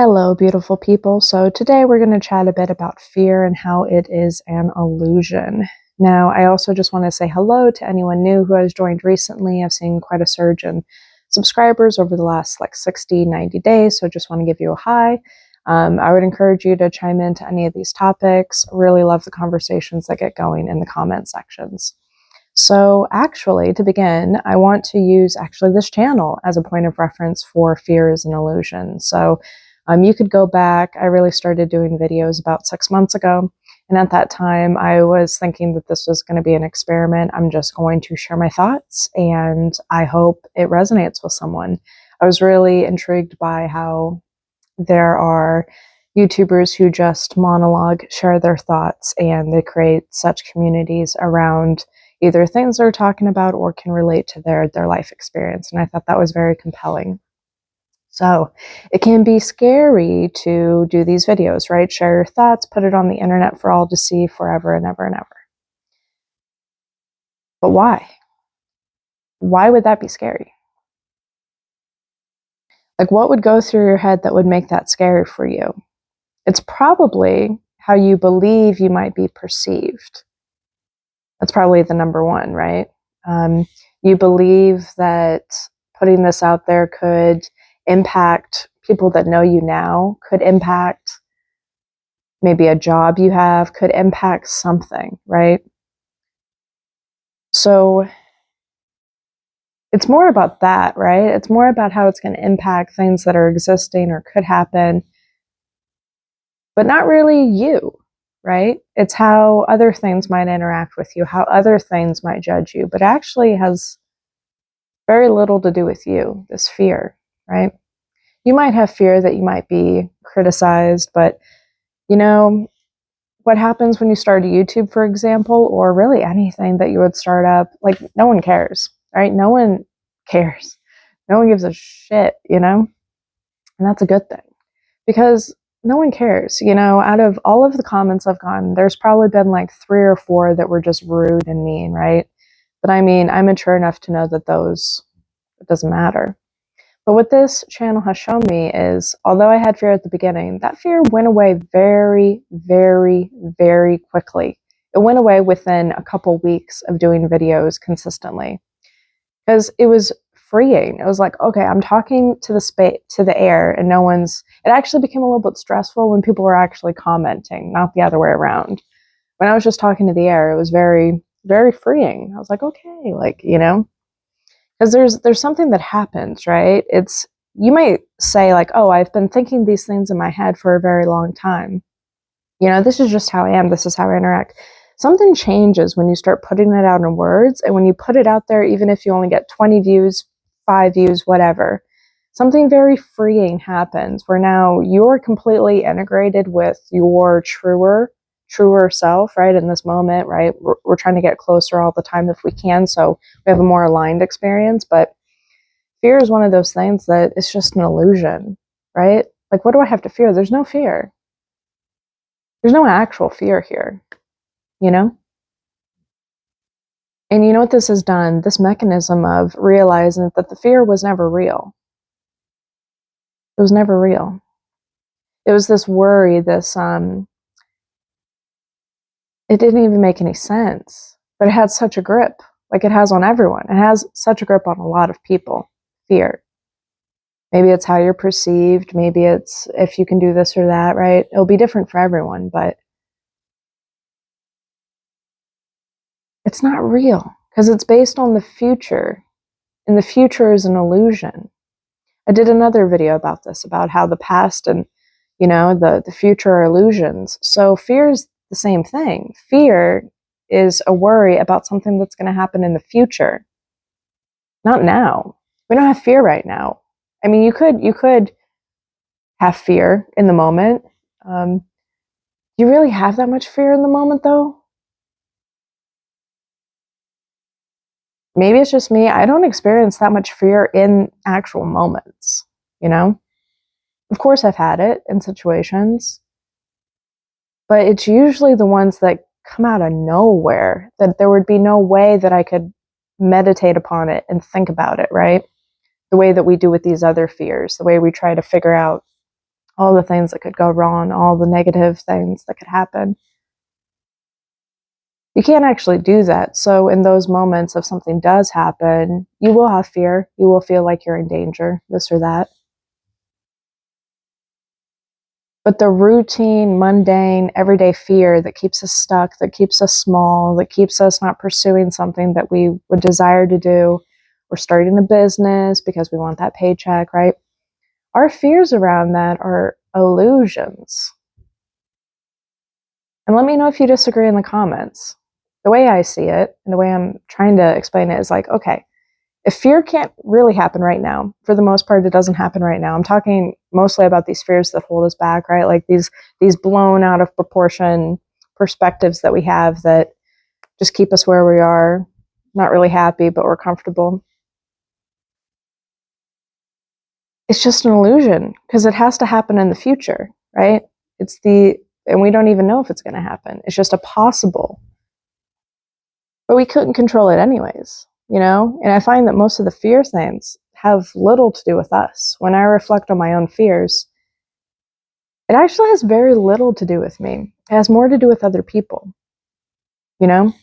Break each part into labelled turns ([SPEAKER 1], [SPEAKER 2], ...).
[SPEAKER 1] Hello, beautiful people. So today we're going to chat a bit about fear and how it is an illusion. Now, I also just want to say hello to anyone new who has joined recently. I've seen quite a surge in subscribers over the last 60, 90 days. So just want to give you a hi. I would encourage you to chime into any of these topics. Really love the conversations that get going in the comment sections. So actually, to begin, I want to use this channel as a point of reference for fear is an illusion. So you could go back. I really started doing videos about 6 months ago. And at that time, I was thinking that this was going to be an experiment. I'm just going to share my thoughts, and I hope it resonates with someone. I was really intrigued by how there are YouTubers who just monologue, share their thoughts, and they create such communities around either things they're talking about or can relate to their life experience. And I thought that was very compelling. So it can be scary to do these videos, right? Share your thoughts, put it on the internet for all to see forever and ever and ever. But why? Why would that be scary? What would go through your head that would make that scary for you? It's probably how you believe you might be perceived. That's probably the number one, right? You believe that putting this out there could impact people that know you now, could impact maybe a job you have, could impact something, right? So it's more about that, right? It's more about how it's going to impact things that are existing or could happen, but not really you, right? It's how other things might interact with you, how other things might judge you, but actually has very little to do with you, this fear, right? You might have fear that you might be criticized, but what happens when you start a YouTube, for example, or really anything that you would start up, no one cares, right? No one cares. No one gives a shit, And that's a good thing because no one cares. Out of all of the comments I've gotten, there's probably been 3 or 4 that were just rude and mean, right? But I mean, I'm mature enough to know that it doesn't matter. But what this channel has shown me is, although I had fear at the beginning, that fear went away very, very, very quickly. It went away within a couple weeks of doing videos consistently because it was freeing. It was like, okay, I'm talking to the air, and it actually became a little bit stressful when people were actually commenting, not the other way around. When I was just talking to the air, it was very, very freeing. I was like, okay, because there's something that happens, right? You might say oh, I've been thinking these things in my head for a very long time. This is just how I am. This is how I interact. Something changes when you start putting it out in words, and when you put it out there, even if you only get 20 views, 5 views, whatever, something very freeing happens where now you're completely integrated with your truer self, right? In this moment, right? We're trying to get closer all the time if we can, so we have a more aligned experience. But fear is one of those things that it's just an illusion, right? What do I have to fear? There's no fear. There's no actual fear here, you know? And you know what this has done? This mechanism of realizing that the fear was never real. It was never real. It was this worry, it didn't even make any sense, but it had such a grip, like it has on everyone. It has such a grip on a lot of people, fear. Maybe it's how you're perceived. Maybe it's if you can do this or that, right? It'll be different for everyone, but it's not real because it's based on the future, and the future is an illusion. I did another video about this, about how the past and the future are illusions. So fear is the same thing. Fear is a worry about something that's going to happen in the future, not now. We don't have fear right now. I mean, you could have fear in the moment. Do you really have that much fear in the moment, though? Maybe it's just me. I don't experience that much fear in actual moments, Of course, I've had it in situations, but it's usually the ones that come out of nowhere, that there would be no way that I could meditate upon it and think about it, right? The way that we do with these other fears, the way we try to figure out all the things that could go wrong, all the negative things that could happen. You can't actually do that. So in those moments, if something does happen, you will have fear. You will feel like you're in danger, this or that. But the routine, mundane, everyday fear that keeps us stuck, that keeps us small, that keeps us not pursuing something that we would desire to do, or starting a business because we want that paycheck, right? Our fears around that are illusions. And let me know if you disagree in the comments. The way I see it, and the way I'm trying to explain it is like, okay, if fear can't really happen right now, for the most part, it doesn't happen right now. I'm talking mostly about these fears that hold us back, right? Like these blown out of proportion perspectives that we have that just keep us where we are, not really happy, but we're comfortable. It's just an illusion because it has to happen in the future, right? And we don't even know if it's going to happen. It's just a possible. But we couldn't control it anyways, you know? And I find that most of the fear things have little to do with us. When I reflect on my own fears, it actually has very little to do with me. It has more to do with other people, you know?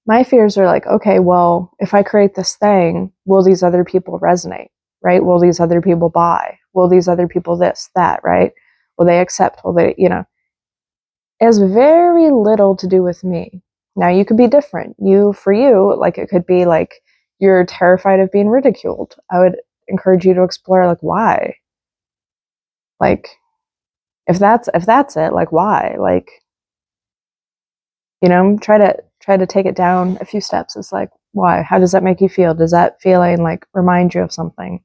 [SPEAKER 1] My fears are like, okay, well, if I create this thing, will these other people resonate, right? Will these other people buy? Will these other people this, that, right? Will they accept? Will they, you know? It has very little to do with me. Now, you could be different. For you, like it could be like you're terrified of being ridiculed. I would encourage you to explore like why. Like if that's it, like why? Like, you know, try to take it down a few steps. It's like, why? How does that make you feel? Does that feeling like remind you of something?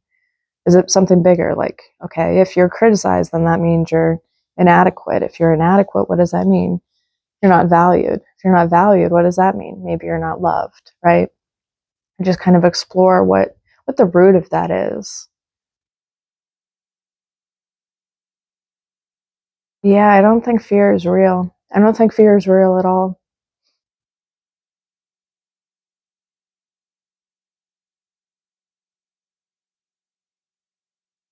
[SPEAKER 1] Is it something bigger? Like, okay, if you're criticized, then that means you're inadequate. If you're inadequate, what does that mean? You're not valued. If you're not valued, what does that mean? Maybe you're not loved, right? Just kind of explore what the root of that is. Yeah, I don't think fear is real. I don't think fear is real at all.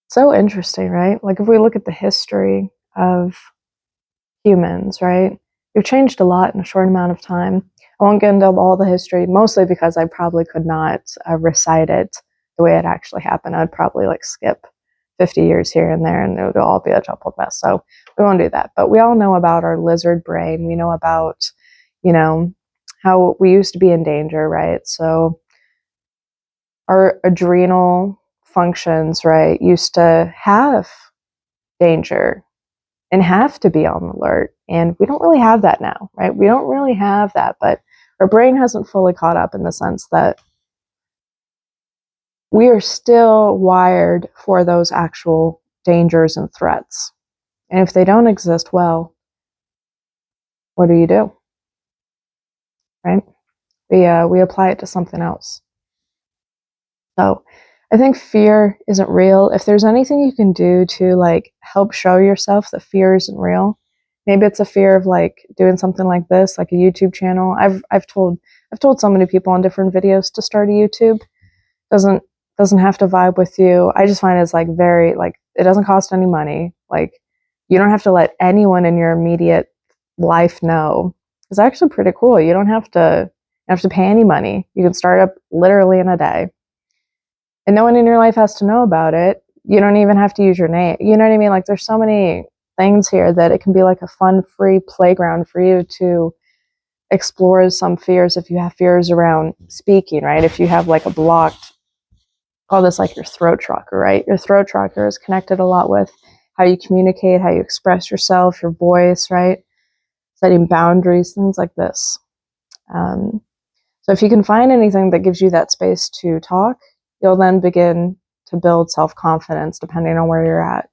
[SPEAKER 1] So interesting, right? Like if we look at the history of humans, right? We've changed a lot in a short amount of time. I won't get into all the history, mostly because I probably could not recite it the way it actually happened. I'd probably like skip 50 years here and there and it would all be a jumbled mess. So we won't do that. But we all know about our lizard brain. We know about, you know, how we used to be in danger, right? So our adrenal functions, right, used to have danger and have to be on alert. And we don't really have that now, right? We don't really have that, but our brain hasn't fully caught up in the sense that we are still wired for those actual dangers and threats. And if they don't exist, well, what do? Right? We apply it to something else. So I think fear isn't real. If there's anything you can do to like help show yourself that fear isn't real, maybe it's a fear of like doing something like this, like a YouTube channel. I've told so many people on different videos to start a YouTube. Doesn't doesn't have to vibe with you. I just find it's like very like it doesn't cost any money. Like you don't have to let anyone in your immediate life know. It's actually pretty cool. You don't have to pay any money. You can start up literally in a day and no one in your life has to know about it. You don't even have to use your name. You know what I mean? Like there's so many things here that it can be like a fun, free playground for you to explore some fears. If you have fears around speaking, right? If you have like a blocked, call this like your throat chakra, right? Your throat chakra is connected a lot with how you communicate, how you express yourself, your voice, right? Setting boundaries, things like this. Um, so if you can find anything that gives you that space to talk, you'll then begin to build self-confidence depending on where you're at.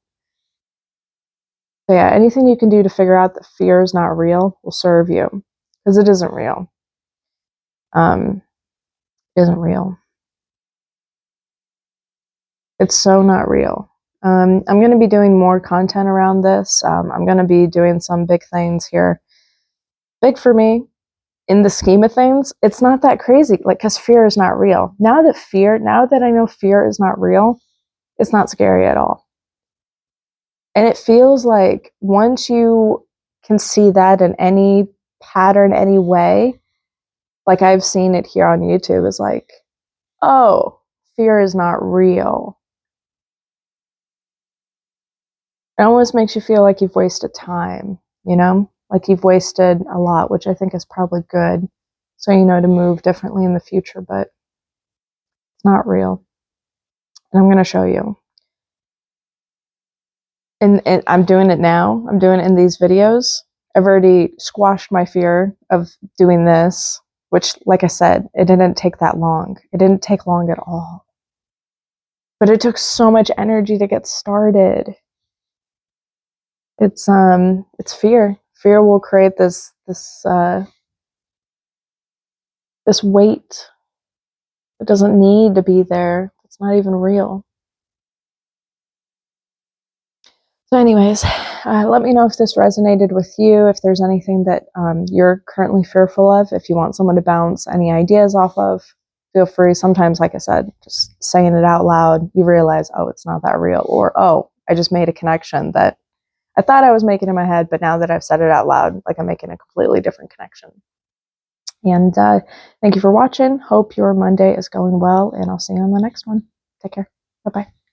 [SPEAKER 1] So yeah, anything you can do to figure out that fear is not real will serve you because it isn't real. It isn't real. It's so not real. I'm going to be doing more content around this. I'm going to be doing some big things here. Big for me in the scheme of things, it's not that crazy. Like, because fear is not real. Now that I know fear is not real, it's not scary at all. And it feels like once you can see that in any pattern, any way, like I've seen it here on YouTube, is like, oh, fear is not real. It almost makes you feel like you've wasted time, you know? Like you've wasted a lot, which I think is probably good. So you know to move differently in the future, but it's not real. And I'm going to show you. And I'm doing it now. I'm doing it in these videos. I've already squashed my fear of doing this, which, like I said, it didn't take that long. It didn't take long at all. But it took so much energy to get started. It's fear. Fear will create this weight that doesn't need to be there. It's not even real. So anyways, let me know if this resonated with you, if there's anything that you're currently fearful of, if you want someone to bounce any ideas off of, feel free. Sometimes, like I said, just saying it out loud, you realize, oh, it's not that real, or, oh, I just made a connection that I thought I was making in my head, but now that I've said it out loud, like I'm making a completely different connection. And thank you for watching. Hope your Monday is going well, and I'll see you on the next one. Take care. Bye-bye.